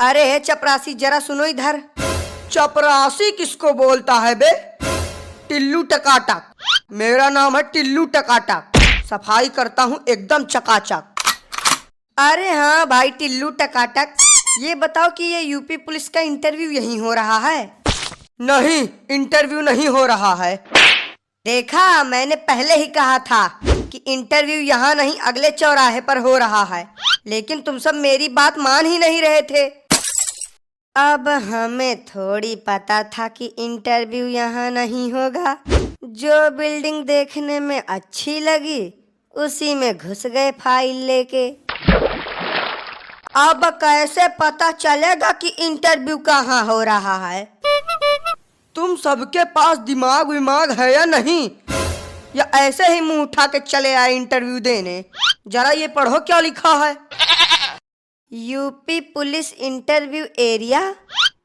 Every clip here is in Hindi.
अरे चपरासी जरा सुनो इधर। चपरासी किसको बोलता है बे? टिल्लू टकाटक। मेरा नाम है टिल्लू टकाटक। सफाई करता हूँ एकदम चकाचक। अरे हाँ भाई टिल्लू टकाटक, ये बताओ कि ये यूपी पुलिस का इंटरव्यू यहीं हो रहा है? नहीं, इंटरव्यू नहीं हो रहा है। देखा, मैंने पहले ही कहा था कि इंटरव्यू यहाँ नहीं अगले चौराहे पर हो रहा है, लेकिन तुम सब मेरी बात मान ही नहीं रहे थे। अब हमें थोड़ी पता था कि इंटरव्यू यहाँ नहीं होगा। जो बिल्डिंग देखने में अच्छी लगी उसी में घुस गए फाइल लेके। अब कैसे पता चलेगा कि इंटरव्यू कहाँ हो रहा है? तुम सबके पास दिमाग विमाग है या नहीं, या ऐसे ही मुंह उठा के चले आए इंटरव्यू देने? जरा ये पढ़ो क्या लिखा है। यूपी पुलिस इंटरव्यू एरिया,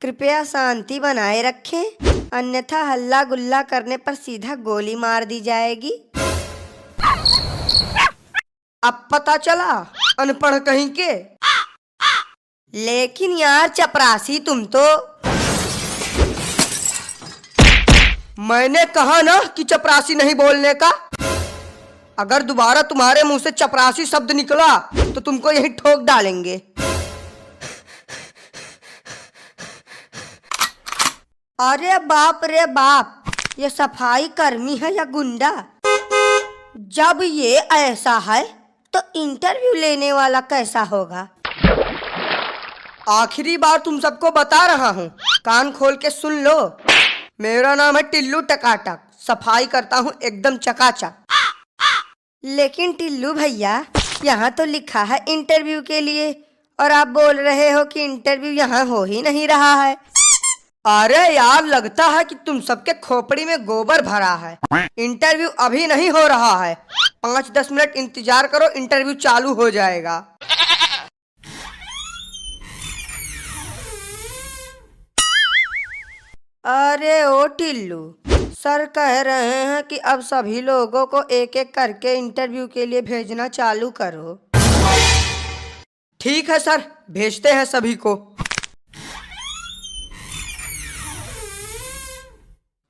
कृपया शांति बनाए रखें, अन्यथा हल्ला गुल्ला करने पर सीधा गोली मार दी जाएगी। अब पता चला, अनपढ़ कहीं के। लेकिन यार चपरासी तुम तो। मैंने कहा ना कि चपरासी नहीं बोलने का। अगर दोबारा तुम्हारे मुंह से चपरासी शब्द निकला तो तुमको यहीं ठोक डालेंगे। अरे बाप रे बाप, ये सफाई कर्मी है या गुंडा? जब ये ऐसा है तो इंटरव्यू लेने वाला कैसा होगा? आखिरी बार तुम सबको बता रहा हूँ, कान खोल के सुन लो। मेरा नाम है टिल्लू टकाटक, सफाई करता हूँ एकदम चकाचक। लेकिन टिल्लू भैया, यहाँ तो लिखा है इंटरव्यू के लिए, और आप बोल रहे हो कि इंटरव्यू यहाँ हो ही नहीं रहा है। अरे यार, लगता है कि तुम सबके खोपड़ी में गोबर भरा है। इंटरव्यू अभी नहीं हो रहा है, 5-10 मिनट इंतजार करो, इंटरव्यू चालू हो जाएगा। अरे ओ टिल्लू, सर कह रहे हैं कि अब सभी लोगों को एक एक करके इंटरव्यू के लिए भेजना चालू करो। ठीक है सर, भेजते हैं सभी को।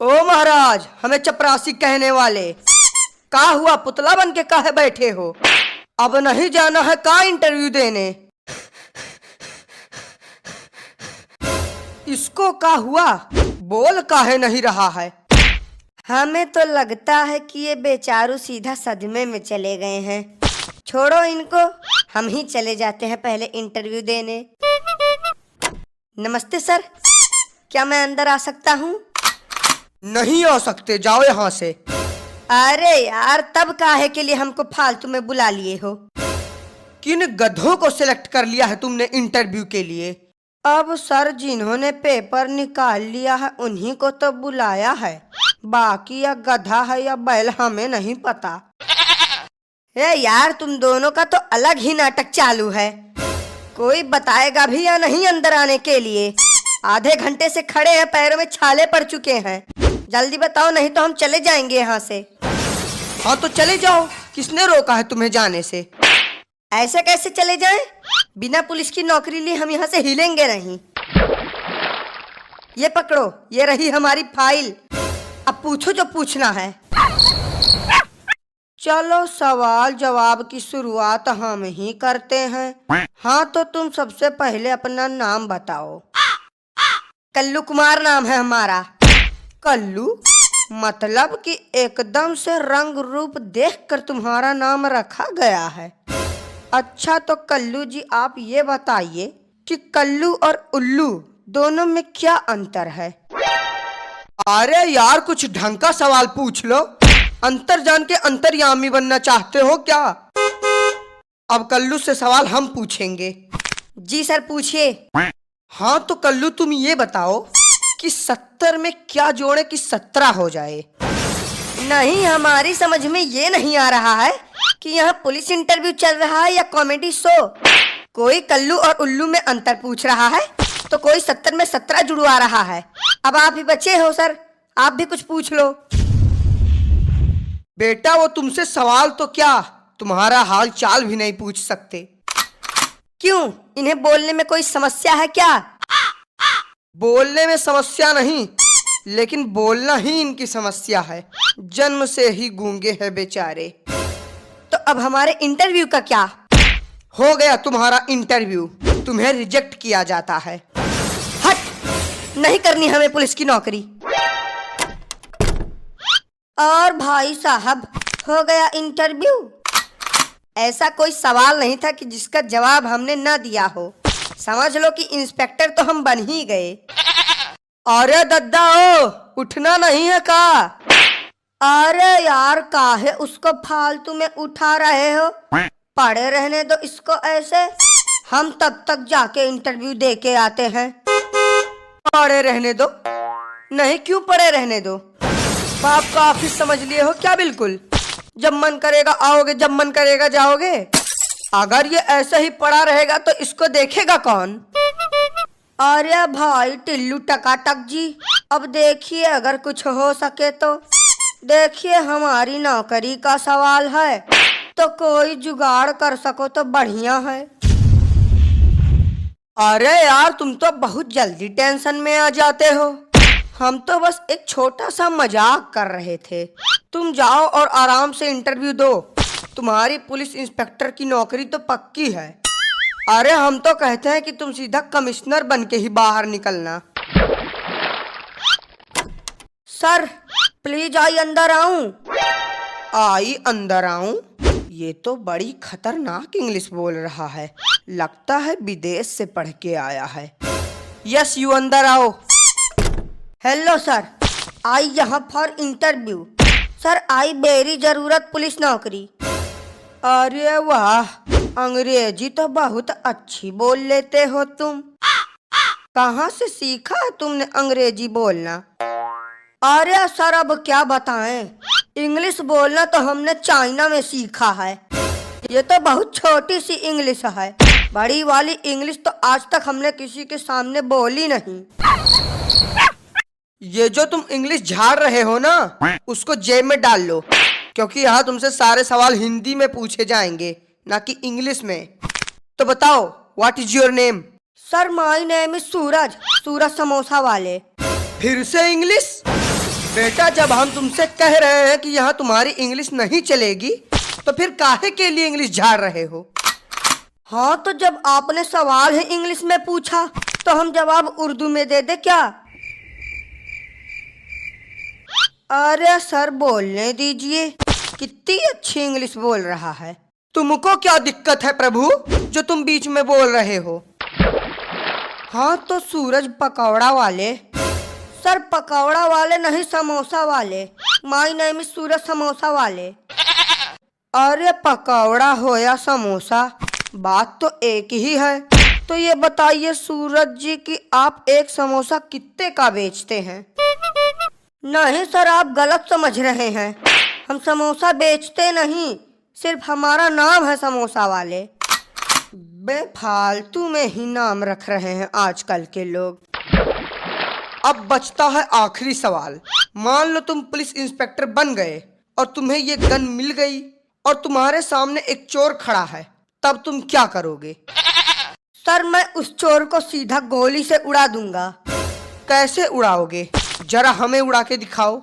ओ महाराज, हमें चपरासी कहने वाले, का हुआ? पुतला बन के काहे बैठे हो? अब नहीं जाना है का इंटरव्यू देने? इसको का हुआ? बोल काहे नहीं रहा है? हमें तो लगता है कि ये बेचारू सीधा सदमे में चले गए हैं। छोड़ो इनको, हम ही चले जाते हैं पहले इंटरव्यू देने। नमस्ते सर, क्या मैं अंदर आ सकता हूँ? नहीं आ सकते, जाओ यहाँ से। अरे यार, तब काहे के लिए हमको फालतू में बुला लिए हो? किन गधों को सिलेक्ट कर लिया है तुमने इंटरव्यू के लिए? अब सर, जिन्होंने पेपर निकाल लिया है उन्हीं को तो बुलाया है, बाकी या गधा है या बैल हमें नहीं पता। ए यार, तुम दोनों का तो अलग ही नाटक चालू है। कोई बताएगा भी या नहीं अंदर आने के लिए? आधे घंटे से खड़े हैं, पैरों में छाले पड़ चुके हैं। जल्दी बताओ, नहीं तो हम चले जाएंगे यहाँ से। हाँ तो चले जाओ, किसने रोका है तुम्हें जाने से? ऐसे कैसे चले जाएं? बिना पुलिस की नौकरी लिए हम यहाँ से हिलेंगे नहीं। ये पकड़ो, ये रही हमारी फाइल, अब पूछो जो पूछना है। चलो सवाल जवाब की शुरुआत हम ही करते हैं। हाँ तो तुम सबसे पहले अपना नाम बताओ। कल्लू कुमार नाम है हमारा। कल्लू मतलब कि एकदम से रंग रूप देखकर तुम्हारा नाम रखा गया है। अच्छा तो कल्लू जी, आप ये बताइए कि कल्लू और उल्लू दोनों में क्या अंतर है? अरे यार, कुछ ढंग का सवाल पूछ लो। अंतर जान के अंतर्यामी बनना चाहते हो क्या? अब कल्लू से सवाल हम पूछेंगे। जी सर, पूछिए। हाँ तो कल्लू, तुम ये बताओ कि 70 में क्या जोड़े कि 17 हो जाए? नहीं, हमारी समझ में ये नहीं आ रहा है कि यहाँ पुलिस इंटरव्यू चल रहा है या कॉमेडी शो। कोई कल्लू और उल्लू में अंतर पूछ रहा है तो कोई 70 में 17 जुड़वा रहा है। अब आप ही बचे हो सर, आप भी कुछ पूछ लो। बेटा, वो तुमसे सवाल तो क्या, तुम्हारा हाल चाल भी नहीं पूछ सकते। क्यों, इन्हें बोलने में कोई समस्या है क्या? बोलने में समस्या नहीं, लेकिन बोलना ही इनकी समस्या है। जन्म से ही गूंगे हैं बेचारे। तो अब हमारे इंटरव्यू का क्या? हो गया तुम्हारा इंटरव्यू, तुम्हें रिजेक्ट किया जाता है। हट, नहीं करनी हमें पुलिस की नौकरी। और भाई साहब, हो गया इंटरव्यू। ऐसा कोई सवाल नहीं था कि जिसका जवाब हमने न दिया हो। समझ लो कि इंस्पेक्टर तो हम बन ही गए। अरे दद्दा ओ, उठना नहीं है का? अरे यार, काहे उसको फालतू में उठा रहे हो? पड़े रहने दो इसको ऐसे, हम तब तक जाके इंटरव्यू दे के आते हैं। पड़े रहने दो? नहीं, क्यों पड़े रहने दो? बाप का ऑफिस समझ लिए हो क्या? बिल्कुल, जब मन करेगा आओगे, जब मन करेगा जाओगे। अगर ये ऐसे ही पड़ा रहेगा तो इसको देखेगा कौन? अरे भाई टिल्लू टकाटक जी, अब देखिए, अगर कुछ हो सके तो देखिए। हमारी नौकरी का सवाल है, तो कोई जुगाड़ कर सको तो बढ़िया है। अरे यार, तुम तो बहुत जल्दी टेंशन में आ जाते हो। हम तो बस एक छोटा सा मजाक कर रहे थे। तुम जाओ और आराम से इंटरव्यू दो। तुम्हारी पुलिस इंस्पेक्टर की नौकरी तो पक्की है। अरे हम तो कहते हैं कि तुम सीधा कमिश्नर बन के ही बाहर निकलना। सर प्लीज आई अंदर आऊं? आई अंदर आऊं? ये तो बड़ी खतरनाक इंग्लिश बोल रहा है। लगता है विदेश से पढ़ के आया है। यस, यू अंदर आओ। हेलो सर, आई यहाँ for interview. Sir I very जरूरत पुलिस नौकरी। अरे वाह, अंग्रेजी तो बहुत अच्छी बोल लेते हो तुम। कहाँ से सीखा है तुमने अंग्रेजी बोलना? अरे सर, अब क्या बताएं, इंग्लिश बोलना तो हमने चाइना में सीखा है। ये तो बहुत छोटी सी इंग्लिश है, बड़ी वाली इंग्लिश तो आज तक हमने किसी के सामने बोली नहीं। ये जो तुम इंग्लिश झाड़ रहे हो ना, उसको जेब में डाल लो, क्योंकि यहाँ तुमसे सारे सवाल हिंदी में पूछे जाएंगे, ना कि इंग्लिश में। तो बताओ, what is your name? Sir my name is Suraj, Suraj samosa वाले। फिर से इंग्लिश? बेटा, जब हम तुमसे कह रहे हैं कि यहाँ तुम्हारी इंग्लिश नहीं चलेगी, तो फिर काहे के लिए इंग्लिश झाड़ रहे हो? हाँ, तो जब आपने सवाल ही इंग्लिश में पूछा तो हम जवाब उर्दू में दे दे क्या? अरे सर, बोलने दीजिए, कितनी अच्छी इंग्लिश बोल रहा है। तुमको क्या दिक्कत है प्रभु, जो तुम बीच में बोल रहे हो? हाँ तो सूरज पकौड़ा वाले। सर पकौड़ा वाले नहीं, समोसा वाले। माय नेम इज सूरज समोसा वाले। अरे पकौड़ा हो या समोसा, बात तो एक ही है। तो ये बताइए सूरज जी कि आप एक समोसा कितने का बेचते हैं? नहीं सर, आप गलत समझ रहे हैं। हम समोसा बेचते नहीं, सिर्फ हमारा नाम है समोसा वाले। बेफालतू में ही नाम रख रहे हैं आजकल के लोग। अब बचता है आखिरी सवाल। मान लो तुम पुलिस इंस्पेक्टर बन गए और तुम्हें ये गन मिल गई और तुम्हारे सामने एक चोर खड़ा है, तब तुम क्या करोगे? सर मैं उस चोर को सीधा गोली से उड़ा दूंगा। कैसे उड़ाओगे? जरा हमें उड़ा के दिखाओ।